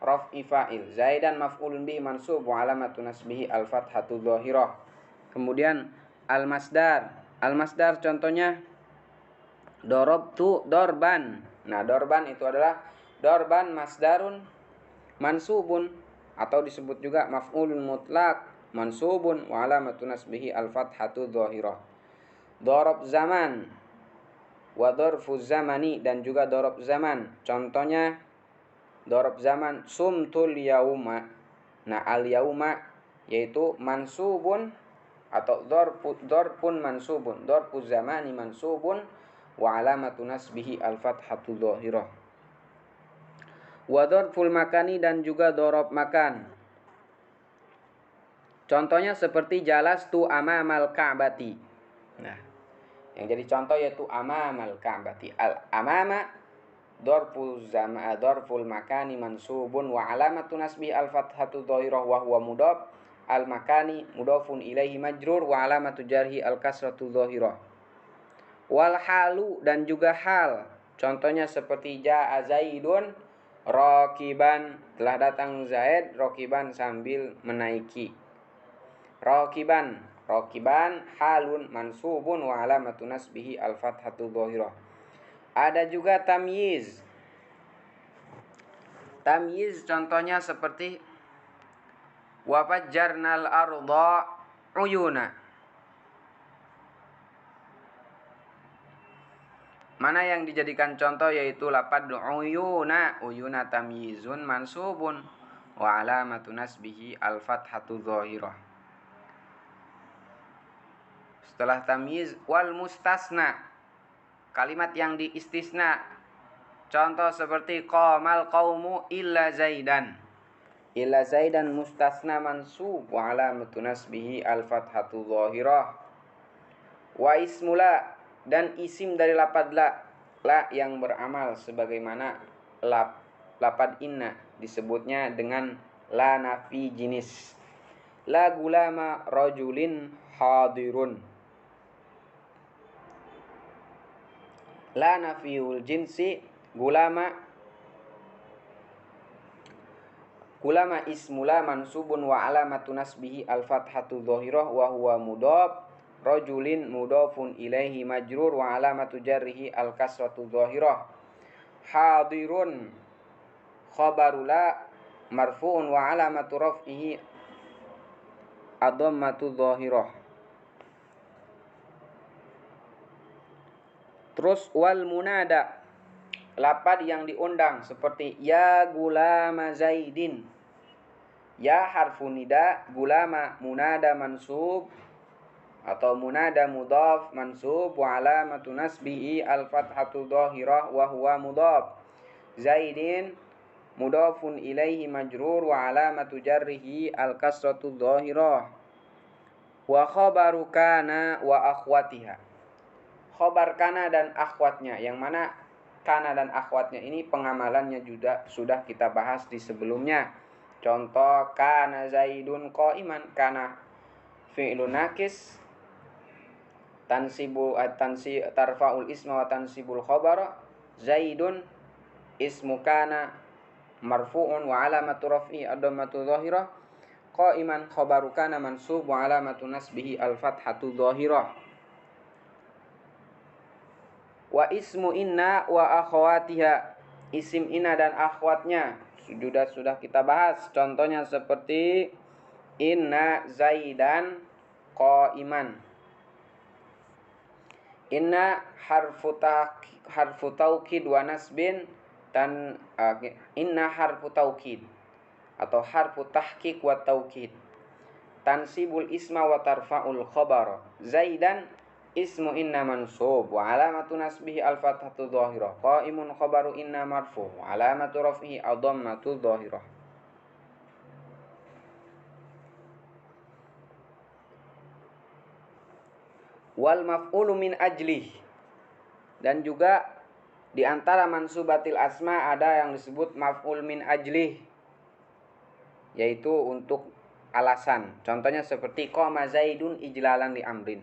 raf'i fa'il. Zaidan maf'ulun bihi mansub wa alamatu nasbihi al fathatu dhahirah. Kemudian al masdar. Al masdar contohnya darabtu dorban. Nah, dorban itu adalah dorban masdarun mansubun atau disebut juga maf'ulun mutlaq mansubun wa alamatu nasbihi al fathatu dhahirah. Darab zaman wa darfu zamani, dan juga darab zaman. Contohnya darab zaman sumtul yauma. Nah, al yauma yaitu mansubun atau darpun mansubun, darpu zamani mansubun wa alamatu nasbihi al fathatu dhahirah. Wa darful makani, dan juga darab makan. Contohnya seperti jalastu amamal ka'bati. Nah, yang jadi contoh yaitu amamal ka'bati. Al amama darful makani mansubun wa alamatu nasbi al fathatu dhahirah wa huwa mudhaf. Al makani mudhafun ilaihi majrur wa alamatu jarhi al kasratu dhahirah. Wal halu, dan juga hal. Contohnya seperti jaa Zaidun Rakiban, telah datang Zaid rakiban sambil menaiki. Rakiban, rakiban halun mansubun wa alamatu nasbihi al-fathatu dhahirah. Ada juga tamyiz. Tamyiz contohnya seperti wa fajjarnal arda uyuna. Mana yang dijadikan contoh yaitu lafadz uyuna. Uyuna tamyizun mansubun wa alamatu nasbihi al-fathatu dhahirah. Setelah tamyiz wal mustasna, kalimat yang diistisna. Contoh seperti qamal qaumu illa zaidan. Illa zaidan mustasna mansub wa alamatu nasbihi al-fathatu dhahirah. Wa ismula, dan isim dari lapad la yang beramal sebagaimana lapad inna disebutnya dengan la nafi jinis. La gulama rajulin hadirun. La nafiul jinsi gulama ismula mansubun wa alamatu nasbihi al-fathatu dhahirah wa huwa mudhaf. Rajulin mudhafun ilaihi majrur wa alamatu jarrihi al-kasratu dhahirah. Hadirun khabarula marfu'un wa alamatu raf'ihi ad-dhammatu dhahirah. Terus wal munada, lapad yang diundang seperti ya gulama zaidin. Ya harfun nida, gulama munada mansub atau munada mudhaf mansub wa alamatu nasbihi al-fathatu dhahirah wa huwa mudhaf. Zaidin mudhafun ilaihi majrur wa alamatu jarrihi al-kasratu dhahirah. Wa khabaru kana wa akhwatiha. Khabar kana dan akhwatnya, yang mana kana dan akhwatnya ini pengamalannya juga sudah kita bahas di sebelumnya. Contoh kana zaidun qa'iman, kana fi'lun nakis tarfa'ul isma wa tansibul khabara. Zaidun ismu kana marfu'un wa alamatu raf'i ad-dhammatu dhahirah. Qa'iman khabaru kana mansub wa alamatu nasbihi al-fathatu dhahirah. Wa ismu inna wa akhwatiha, isim inna dan akhwatnya sudah kita bahas. Contohnya seperti inna zaidan qa'iman. Inna harfu taukid wa nasbin, dan inna harfu taukid atau harfu tahqiq wa taukid. Tansibul isma wa tarfa'ul khabar. Zaidan ismu inna mansub wa alamatu nasbihi al-fathatu dhahirah. Qa'imun khabaru inna marfu wa alamatu raf'ihi ad-dhammatu dhahirah. Wal maf'ulu min ajlih, dan juga di antara mansubatil asma ada yang disebut maf'ul min ajlih, yaitu untuk alasan. Contohnya seperti qama zaidun ijlalan li amrin.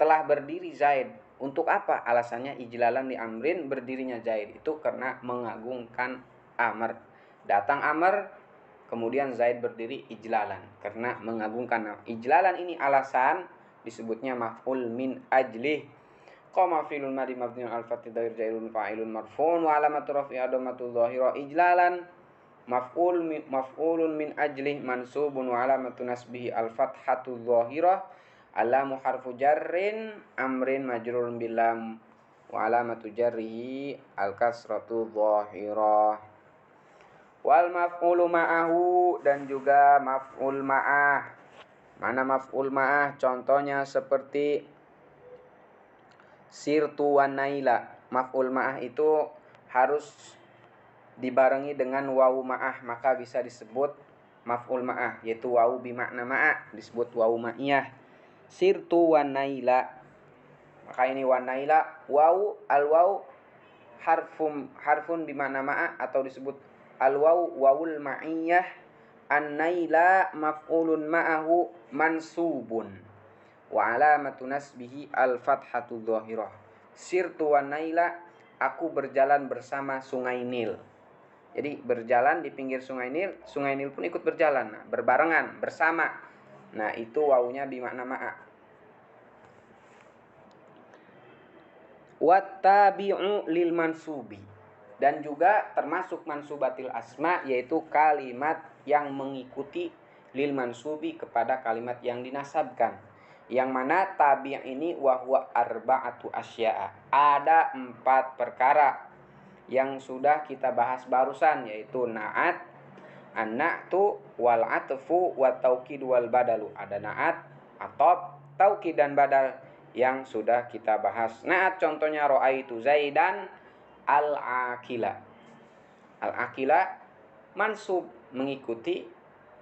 Telah berdiri Zaid. Untuk apa? Alasannya ijlalan li amrin, berdirinya Zaid itu karena mengagungkan Amr. Datang Amr, kemudian Zaid berdiri ijlalan karena mengagungkan. Ijlalan ini alasan, disebutnya maf'ul min ajlih. Qama fi'lun madhi mabniun al-fathi dhair jailun fa'ilun marfu'un wa alamatu raf'i ad-dhammatu dhahirah. Ijlalan maf'ulun min ajlih mansubun wa alamatu nasbihi al-fathatu dhahirah. Alamu harfu jarrin amrin majrurun bil lam wa alamatu jarrihi al-kasratu dhahirah. Wal maf'ulu ma'ahu, dan juga maf'ul ma'ah. Mana maf'ul ma'ah? Contohnya seperti sirtu wan naila. Maf'ul ma'ah itu harus dibarengi dengan wawu ma'ah, maka bisa disebut maf'ul ma'ah, yaitu wawu bimakna ma'ah, disebut wawu ma'iyah. Sirtu wan naila, maka ini wan naila wawu, al wawu harfun bimakna ma'ah, atau disebut al wawu wawul ma'iyah. An-naila maf'ulun ma'ahu mansubun wa alamatu nasbihi al-fathatu dhahirah. Sirtu wan naila, aku berjalan bersama sungai Nil. Jadi berjalan di pinggir Sungai Nil pun ikut berjalan. Nah, berbarengan, bersama. Nah, itu wawunya bimakna ma'a. Wattabi'u lil mansubi. Dan juga termasuk mansubatil asma, yaitu kalimat yang mengikuti lil mansubi kepada kalimat yang dinasabkan. Yang mana tabi' ini wahwa arba'atu asya'a. Ada 4 perkara yang sudah kita bahas barusan, yaitu na'at, an-na'tu, wal atfu, wat taukid wal badalu. Ada na'at, atop, taukid dan badal yang sudah kita bahas. Na'at contohnya ra'aitu Zaidan al-akila. Al-akila mansub, mengikuti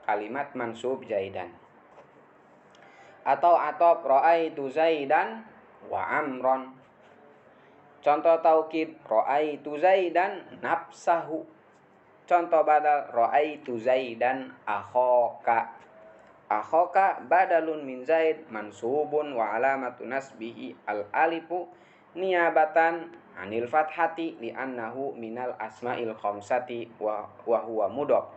kalimat mansub Zaidan. Atau atop ra'aitu Zaidan wa amron. Contoh taukid ra'aitu Zaidan nafsahu. Contoh badal ra'aitu Zaidan akhaka. Akhaka badalun min Zaid mansubun wa alamatu nasbihi al alifu niyabatan anil fathati li'annahu minal asma'il khamsati wa huwa mudhaf.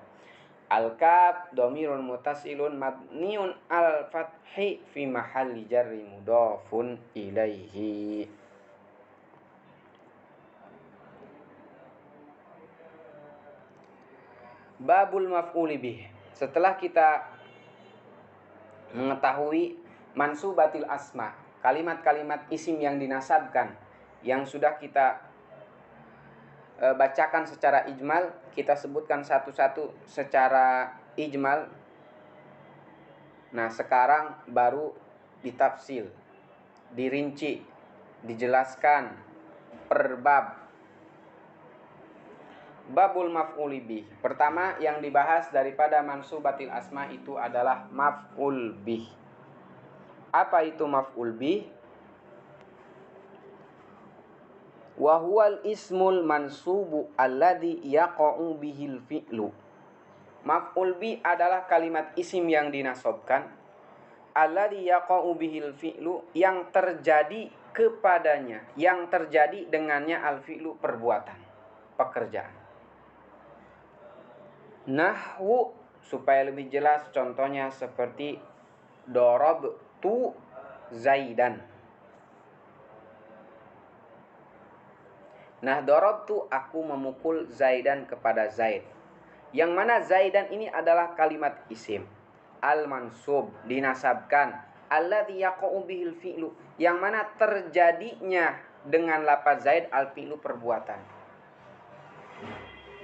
Al-kaf dhamirun mutasilun mabniun al fathi fi mahalli jarri mudhafun ilaihi. Babul maf'uli bih. Setelah kita mengetahui mansubatil asma, kalimat-kalimat isim yang dinasabkan, yang sudah kita bacakan secara ijmal, kita sebutkan satu-satu secara ijmal. Nah, sekarang baru ditafsil, dirinci, dijelaskan per bab. Babul maf'uli bih. Pertama yang dibahas daripada mansubatil asma itu adalah maf'ul bih. Apa itu maf'ul bih? Wa huwal ismul mansubu alladhi yaqa'u bihil fi'lu. Maf'ul bih adalah kalimat isim yang dinasabkan, alladhi yaqa'u bihil fi'lu, yang terjadi kepadanya, yang terjadi dengannya al fi'lu, perbuatan, pekerjaan. Nahwu, supaya lebih jelas, contohnya seperti darabtu Zaidan. Nah, darabtu, aku memukul Zaidan kepada Zaid. Yang mana Zaidan ini adalah kalimat isim al-mansub, dinasabkan, alladzi yaqa'u bihil fi'lu, yang mana terjadinya dengan lafaz Zaid al fi'lu, perbuatan.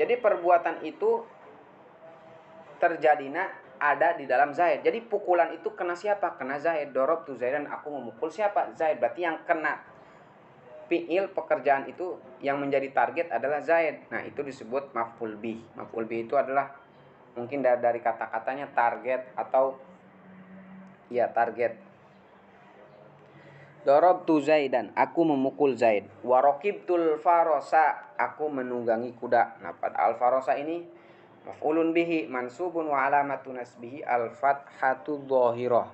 Jadi perbuatan itu terjadinya ada di dalam Zaid. Jadi pukulan itu kena siapa? Kena Zaid. Darabtu Zaidan, aku memukul siapa? Zaid. Berarti yang kena fi'il, pekerjaan itu yang menjadi target adalah Zaid. Nah, itu disebut maf'ul bih. Maf'ul bih itu adalah mungkin dari kata-katanya target atau ya target. Darabtu Zaidan, aku memukul Zaid. Wa raqibtul farasa, aku menunggangi kuda. Nah, pada al-farasa ini maf'ulun bihi mansubun wa alamatu nasbihi al-fathatu dhahirah.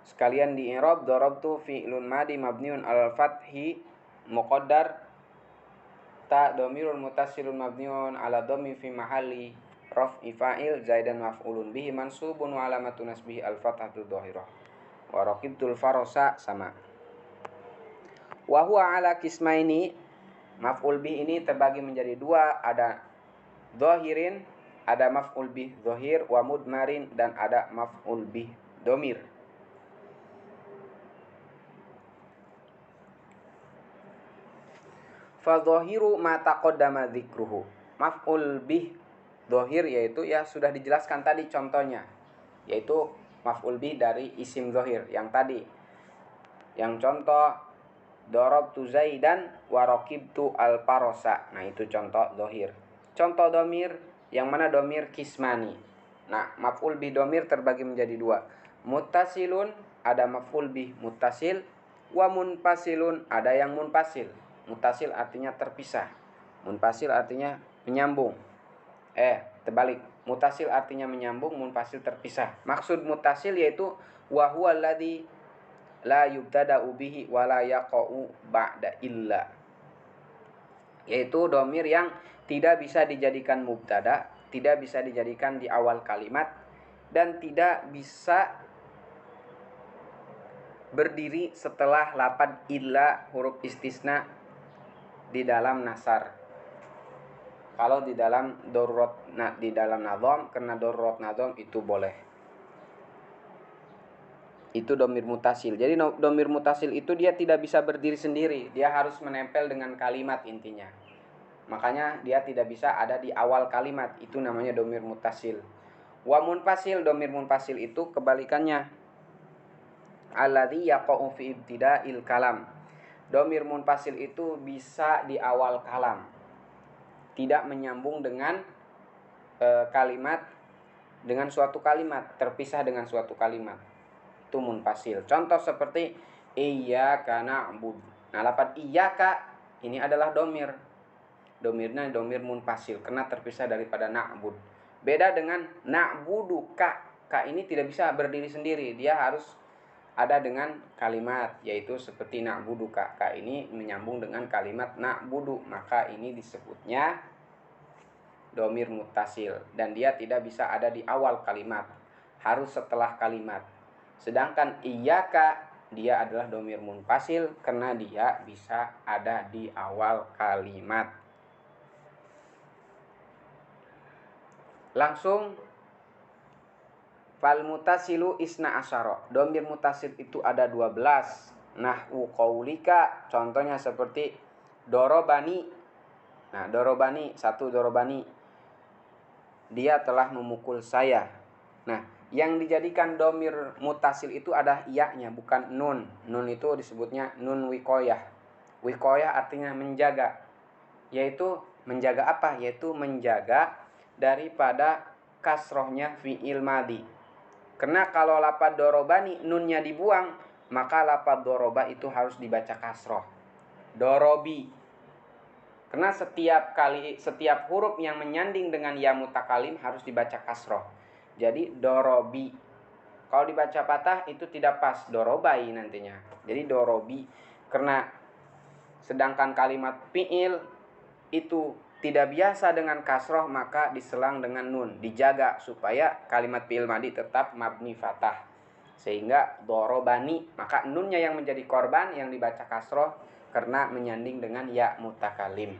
Sekalian di i'rab, darabtu fi'lun madi mabniun al-fathi muqaddar ta dhamirun muttasilun mabniun ala dhammi fi mahalli raf'i fa'il, Zaidan maf'ulun bihi mansubun wa alamatu nasbihi al-fathatu dhahirah. Wa raqibtul farasa sama. Wa huwa ala kismaini, maf'ul bih ini terbagi menjadi dua, ada dhahirin, ada maf'ul bih dhahir, wa mudmarin, dan ada maf'ul bih dhamir. Fa dhahiru ma taqaddama dzikruhu. Maf'ul bih dhahir yaitu ya sudah dijelaskan tadi contohnya, yaitu maf'ul bih dari isim dhahir yang tadi. Yang contoh darabtu Zaidan wa raqibtu al-farasa. Nah, itu contoh dhahir. Contoh dhamir, yang mana dhamir kismani. Nah, maf'ul bih dhamir terbagi menjadi dua. Muttasilun, ada maf'ul bih muttasil, wa munfasilun, ada yang munfasil. Muttasil artinya terpisah, munfasil artinya menyambung. Terbalik. Mutasil artinya menyambung, munfasil terpisah. Maksud mutasil yaitu wa huwa alladzi la yubtada'u bihi wa la yaqa'u ba'da illa. Yaitu domir yang tidak bisa dijadikan mubtada, tidak bisa dijadikan di awal kalimat, dan tidak bisa berdiri setelah lafaz illa huruf istisna di dalam nasar. Kalau di dalam darurat, di dalam nadham, karena darurat nadham itu boleh. Itu domir mutasil. Jadi domir mutasil itu dia tidak bisa berdiri sendiri, dia harus menempel dengan kalimat intinya. Makanya dia tidak bisa ada di awal kalimat, itu namanya domir mutasil. Wa munfasil, domir munfasil itu kebalikannya. Alladzi yaqa'u fi ibtida'il kalam. Domir munfasil itu bisa di awal kalam, tidak menyambung dengan kalimat, dengan suatu kalimat, terpisah dengan suatu kalimat. Itu munfasil. Contoh seperti iyyaka na'budu. Nah, lafaz iyyaka ini adalah domir. Domirnya domir munfasil karena terpisah daripada na'bud. Beda dengan na'budu ka. Ka ini tidak bisa berdiri sendiri, dia harus ada dengan kalimat, yaitu seperti na'budu ka. Ka ini menyambung dengan kalimat na'budu, maka ini disebutnya domir muttasil, dan dia tidak bisa ada di awal kalimat, harus setelah kalimat. Sedangkan iyyaka dia adalah domir munfasil karena dia bisa ada di awal kalimat. Langsung fal mutasilu isna asyara. Domir mutasil itu ada 12. Nahwu qaulika, contohnya seperti dorobani. Nah, dorobani, satu dorobani, dia telah memukul saya. Nah, yang dijadikan domir mutasil itu ada iya-nya, bukan nun. Nun itu disebutnya nun wikoyah. Wikoyah artinya menjaga. Yaitu menjaga apa? Yaitu menjaga daripada kasrohnya fi'il madi. Karena kalau lapad dorobani nunnya dibuang, maka lapad doroba itu harus dibaca kasroh. Dorobi. Karena setiap huruf yang menyanding dengan ya mutakalim harus dibaca kasroh. Jadi dorobi. Kalau dibaca patah itu tidak pas, dorobai nantinya. Jadi dorobi. Karena sedangkan kalimat fi'il itu tidak biasa dengan kasroh, maka diselang dengan nun, dijaga supaya kalimat fi'il madi tetap mabni fathah, sehingga dorobani, maka nunnya yang menjadi korban yang dibaca kasroh karena menyanding dengan ya mutakalim.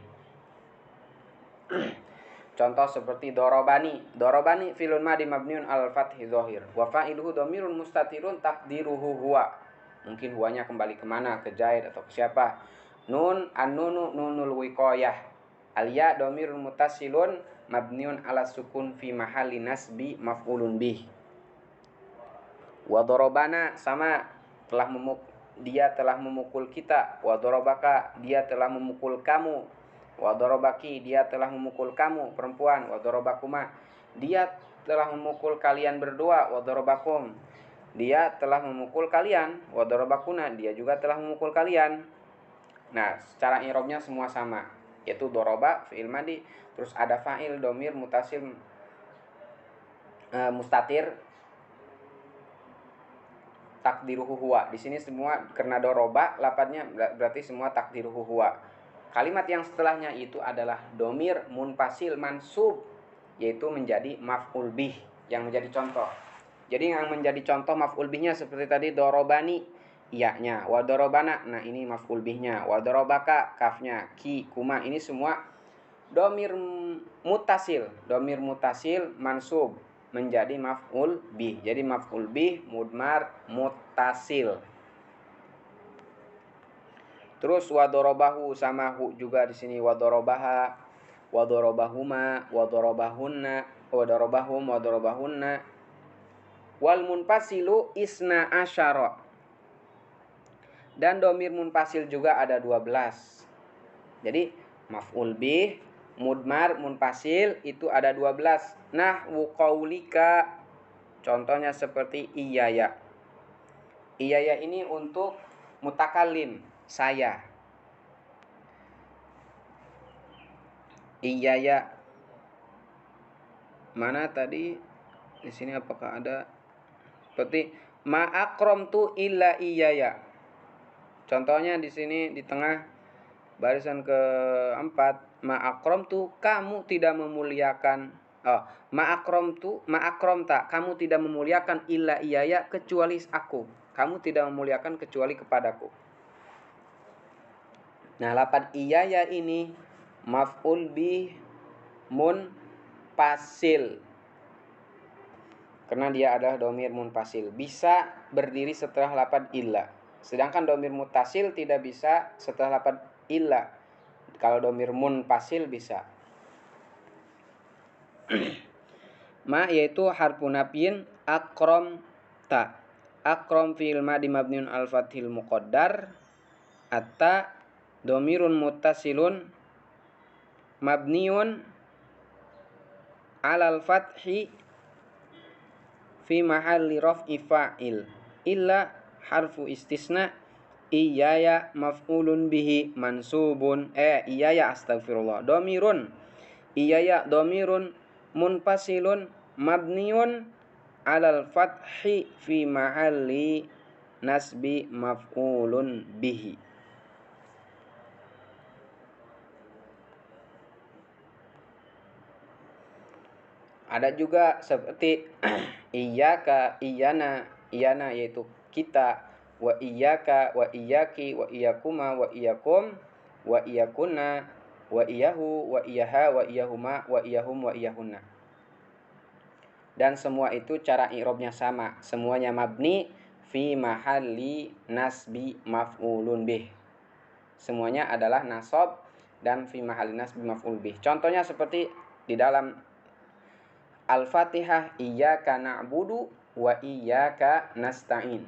Contoh seperti dorobani. Dorobani fi'lun madi mabniun al fathi dhahir wa fa'iluhu dhamirun mustatirun taqdiruhu huwa. Mungkin huwanya kembali kemana, ke Zaid atau ke siapa. Nun an-nunu nunul wiqayah. Al-ya dhamirun mutasilun mabniun ala sukun fi mahalli nasbi maf'ulun bih. Wa darabana, sama, dia telah memukul kita. Wa darabaka, dia telah memukul kamu. Wa darabaki, dia telah memukul kamu, perempuan. Wa darabakuma, dia telah memukul kalian berdua. Wa darabakum, dia telah memukul kalian. Wa darabakuna, dia juga telah memukul kalian. Nah, secara i'rabnya semua sama, yaitu doroba fi'il madi, terus ada fa'il domir mutasil mustatir takdiruhu huwa. Di sini semua karena doroba lafadznya berarti semua takdiruhu huwa. Kalimat yang setelahnya itu adalah domir munfasil mansub, yaitu menjadi maf'ul bih yang menjadi contoh. Jadi yang menjadi contoh maf'ul bihnya seperti tadi dorobani, iya-nya, wa dorobana, nah ini maf'ul bihnya, wa dorobaka, kafnya, ki, kuma, ini semua domir mutasil mansub menjadi maf'ul bih. Jadi maf'ul bih mudmar mutasil. Terus wa dorobahu, sama hu juga di sini, wa dorobaha, wa dorobahuma, wa dorobahunna, wa dorobahum, wa dorobahunna. Wal munfasilu isna asyara. Dan domir munfasil juga ada 12. Jadi maf'ul bih, mudmar, munfasil itu ada 12. Nahwu qaulika, contohnya seperti iyaya. Iyaya ini untuk mutakalim, saya. Iyaya. mana tadi di sini apakah ada seperti ma akramtu illa iyaya. Contohnya di sini di tengah barisan keempat, ma akramtu kamu tidak memuliakan. Ma akramta kamu tidak memuliakan illa iyaya kecuali aku. Kamu tidak memuliakan kecuali kepadaku. Nah, lafaz iyaya ini maf'ul bih munfasil. Karena dia adalah domir munfasil, bisa berdiri setelah lafaz illa. Sedangkan domir muttasil tidak bisa setelah lafaz illa. Kalau domir munfasil bisa. Ma yaitu harfu nafyin akram ta. Akram fi'il madi mabniun al fathil muqaddar. Atta domirun muttasilun mabniun alal fathi fi mahalli raf'i fa'il. Illa harfu istisna iyaya maf'ulun bihi mansubun iyaya astagfirullah domirun iyaya domirun munfasilun mabniun alal fathi fi mahalli nasbi maf'ulun bihi. Ada juga seperti iyyaka, iyana yaitu kita, wa iyyaka, wa iyyaki, wa iyyakuma, wa iyyakum, wa iyyakunna, wa iyyahu, wa iyyaha, wa iyyahuma, wa iyyahum, wa iyyahunna. Dan semua itu cara i'rabnya sama, semuanya mabni fi mahalli nasbi maf'ulun bih. Semuanya adalah nasab dan fi mahalli nasbi maf'ul bih. Contohnya seperti di dalam Al-Fatihah, iyyaka na'budu wa iyyaka nasta'in.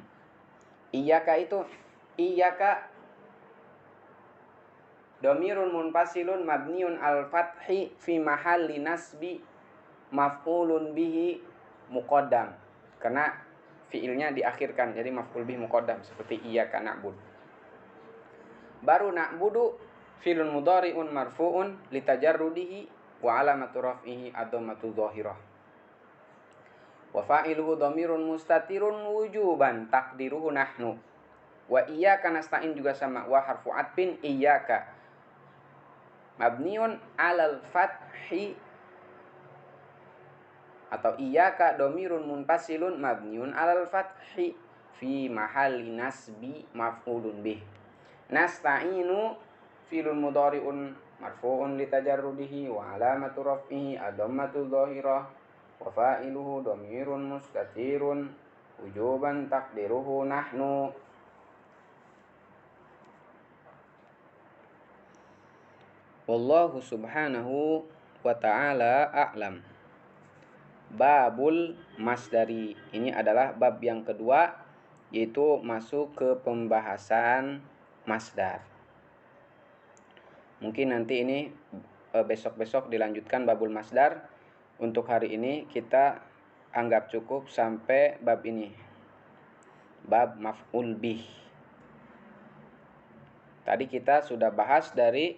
Iyyaka itu iyyaka domirun munfasilun mabniun al-fathi fi mahalli nasbi maf'ulun bihi muqaddam. Karena fiilnya diakhirkan jadi maf'ul bihi muqaddam seperti iyyaka na'budu. Baru na'budu fi'lun mudhari'un marfu'un litajarrudihi wa alamatu raf'ihi ad-dhammatu dhahirah. Wa fa'iluhu dhamirun mustatirun wujuban taqdiruhu nahnu. Wa iyyaka nasta'in juga sama, wa harfu atfin iyyaka mabniun 'alal fathi atau iyyaka dhamirun munfasilun mabniun 'alal fathi fi mahalli nasbi maf'ulun bih. Nasta'inu fi'lun mudhari'un marfu'un litajarrudihi wa 'alamatu raf'ihi ad-dhammatu dhahirah. Wa fa'iluhu dhamirun mustatirun wujuban taqdiruhu nahnu. Wallahu subhanahu wa ta'ala a'lam. Babul masdari. Ini adalah bab yang kedua, yaitu masuk ke pembahasan masdar. Mungkin nanti ini besok-besok dilanjutkan babul masdar. Untuk hari ini kita anggap cukup sampai bab ini. Bab maf'ul bih. Tadi kita sudah bahas dari